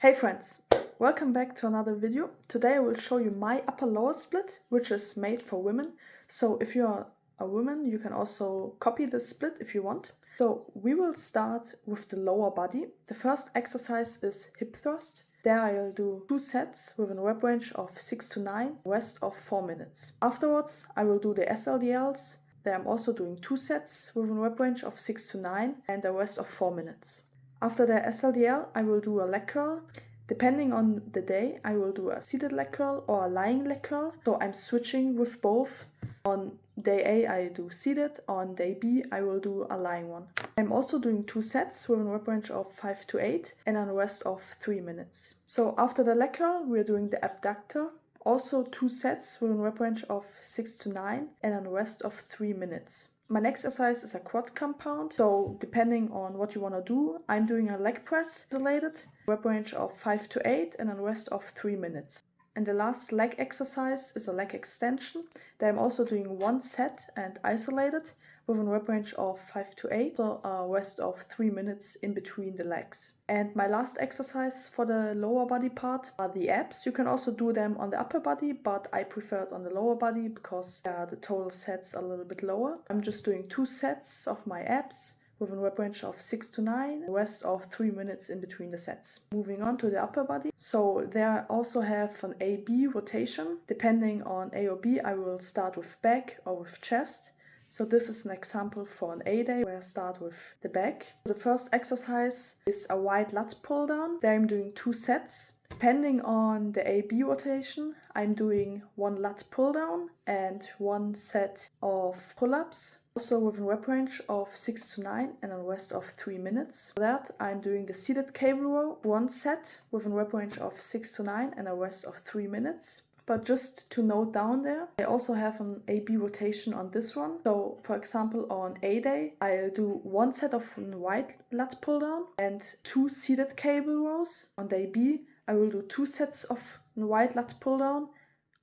Hey friends, welcome back to another video. Today I will show you my upper-lower split, which is made for women. So if you're a woman, you can also copy this split if you want. So we will start with the lower body. The first exercise is hip thrust. There I'll do 2 sets with a rep range of 6 to 9, rest of 4 minutes. Afterwards, I will do the SLDLs. There I'm also doing 2 sets with a rep range of 6 to 9 and a rest of 4 minutes. After the SLDL, I will do a leg curl. Depending on the day, I will do a seated leg curl or a lying leg curl. So I'm switching with both. On day A, I do seated. On day B, I will do a lying one. I'm also doing 2 sets with a rep range of 5 to 8 and a rest of 3 minutes. So after the leg curl, we're doing the abductor. Also 2 sets with a rep range of 6 to 9 and a rest of 3 minutes. My next exercise is a quad compound, so depending on what you want to do, I'm doing a leg press isolated, rep range of 5 to 8 and a rest of 3 minutes. And the last leg exercise is a leg extension. There I'm also doing 1 set and isolated with a rep range of 5 to 8, so a rest of 3 minutes in between the legs. And my last exercise for the lower body part are the abs. You can also do them on the upper body, but I prefer it on the lower body because the total sets are a little bit lower. I'm just doing 2 sets of my abs with a rep range of 6 to 9, rest of 3 minutes in between the sets. Moving on to the upper body. So there I also have an A-B rotation. Depending on A or B, I will start with back or with chest. So this is an example for an A day where I start with the back. The first exercise is a wide lat pull down. There I'm doing 2 sets. Depending on the A-B rotation, I'm doing 1 lat pull down and 1 set of pull-ups. Also with a rep range of 6 to 9 and a rest of 3 minutes. For that, I'm doing the seated cable row, 1 set with a rep range of 6 to 9 and a rest of 3 minutes. But just to note down there, I also have an A-B rotation on this one. So for example, on A day, I'll do 1 set of wide lat pull down and 2 seated cable rows. On day B, I will do 2 sets of wide lat pull down,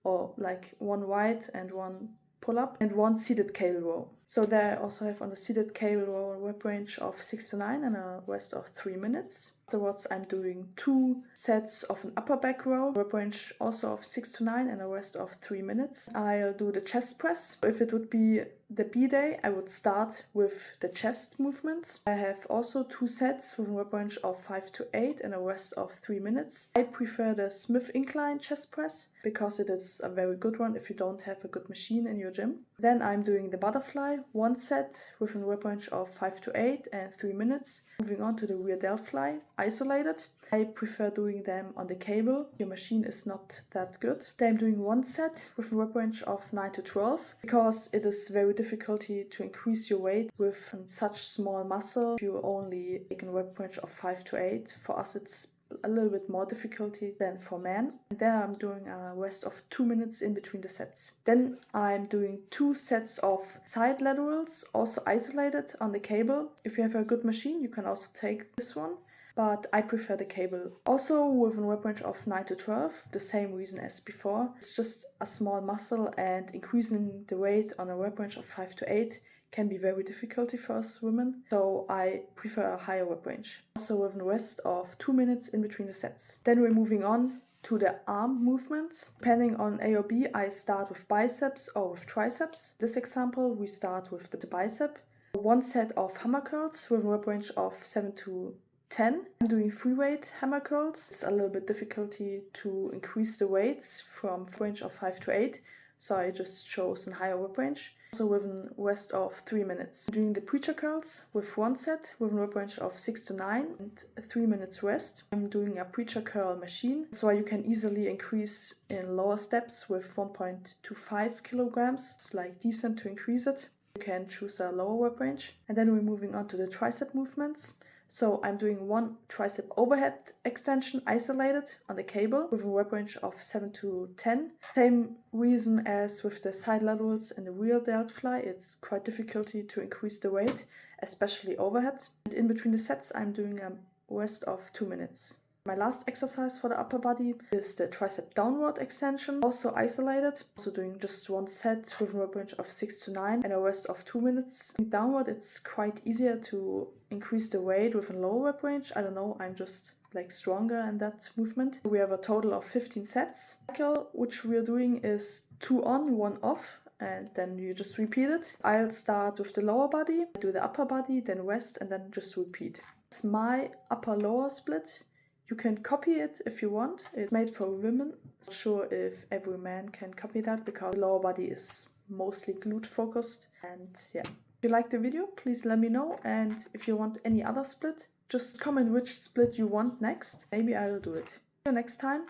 or like 1 wide and 1 pull up, and 1 seated cable row. So there I also have on the seated cable row a rep range of 6 to 9 and a rest of 3 minutes. Afterwards, I'm doing 2 sets of an upper back row, rep range also of 6 to 9 and a rest of 3 minutes. I'll do the chest press. If it would be the B day, I would start with the chest movements. I have also 2 sets with a rep range of 5 to 8 and a rest of 3 minutes. I prefer the Smith incline chest press because it is a very good one if you don't have a good machine in your gym. Then I'm doing the butterfly, 1 set with a rep range of 5 to 8 and 3 minutes. Moving on to the rear delt fly, isolated. I prefer doing them on the cable. Your machine is not that good. Then I'm doing 1 set with a rep range of 9 to 12 because it is very difficult to increase your weight with such small muscle. If you only take a rep range of 5 to 8, for us it's a little bit more difficulty than for men. And there I'm doing a rest of 2 minutes in between the sets. Then I'm doing 2 sets of side laterals, also isolated on the cable. If you have a good machine, you can also take this one, but I prefer the cable. Also with a rep range of 9 to 12, the same reason as before. It's just a small muscle, and increasing the weight on a rep range of 5 to 8 can be very difficult for us women, so I prefer a higher rep range. Also with a rest of 2 minutes in between the sets. Then we're moving on to the arm movements. Depending on A or B, I start with biceps or with triceps. This example, we start with the bicep. 1 set of hammer curls with a rep range of 7 to 10. I'm doing free weight hammer curls. It's a little bit difficult to increase the weights from range of 5 to 8, so I just chose a higher rep range. Also with a rest of 3 minutes. I'm doing the preacher curls with 1 set with a rep range of 6 to 9 and 3 minutes rest. I'm doing a preacher curl machine, so you can easily increase in lower steps with 1.25 kilograms. It's like decent to increase it. You can choose a lower rep range. And then we're moving on to the tricep movements. So I'm doing 1 tricep overhead extension isolated on the cable with a rep range of 7 to 10. Same reason as with the side laterals and the rear delt fly. It's quite difficult to increase the weight, especially overhead. And in between the sets, I'm doing a rest of 2 minutes. My last exercise for the upper body is the tricep downward extension, also isolated. Also doing just 1 set with a rep range of 6 to 9 and a rest of 2 minutes. Downward, it's quite easier to increase the weight with a lower rep range. I don't know, I'm just like stronger in that movement. We have a total of 15 sets. The cycle which we are doing is 2 on, 1 off, and then you just repeat it. I'll start with the lower body, do the upper body, then rest, and then just repeat. It's my upper lower split. You can copy it if you want. It's made for women. I'm not sure if every man can copy that because the lower body is mostly glute focused. And yeah. If you liked the video, please let me know. And if you want any other split, just comment which split you want next. Maybe I'll do it. See you next time.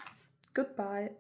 Goodbye.